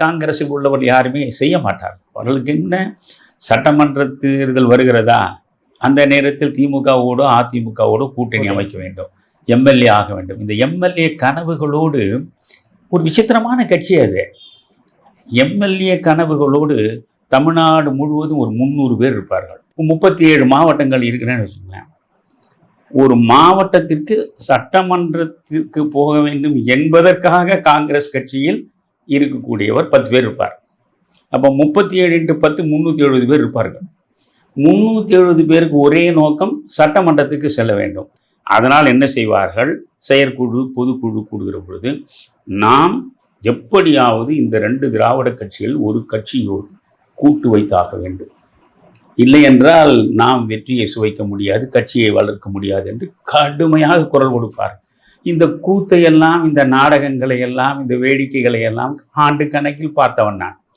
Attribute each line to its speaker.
Speaker 1: காங்கிரஸில் உள்ளவர் யாருமே செய்ய மாட்டார். அவர்களுக்கு என்ன, சட்டமன்ற தேர்தல் வருகிறதா, அந்த நேரத்தில் திமுகவோடு அதிமுகவோடு கூட்டணி அமைக்க வேண்டும், எம்எல்ஏ ஆக வேண்டும். இந்த எம்எல்ஏ கனவுகளோடு ஒரு விசித்திரமான கட்சி அது. எம்எல்ஏ கனவுகளோடு தமிழ்நாடு முழுவதும் ஒரு 300 பேர் இருப்பார்கள். 37 மாவட்டங்கள் இருக்கிறேன்னு வச்சுக்கோங்களேன். ஒரு மாவட்டத்திற்கு சட்டமன்றத்திற்கு போக வேண்டும் என்பதற்காக காங்கிரஸ் கட்சியில் இருக்கக்கூடியவர் 10 பேர் இருப்பார். அப்போ 37 × 10 370 பேர் இருப்பார்கள். 370 பேருக்கு ஒரே நோக்கம், சட்டமன்றத்துக்கு செல்ல வேண்டும். அதனால் என்ன செய்வார்கள், செயற்குழு பொதுக்குழு கூடுகிற பொழுது, நாம் எப்படியாவது இந்த 2 திராவிட கட்சிகள் ஒரு கட்சியோடு கூட்டு வைத்தாக வேண்டும், இல்லை என்றால் நாம் வெற்றியை சுவைக்க முடியாது, கட்சியை வளர்க்க முடியாது என்று கடுமையாக குரல் கொடுப்பார். இந்த கூத்தையெல்லாம், இந்த நாடகங்களை எல்லாம், இந்த வேடிக்கைகளை எல்லாம் ஆண்டு கணக்கில் பார்த்தவன் நான்.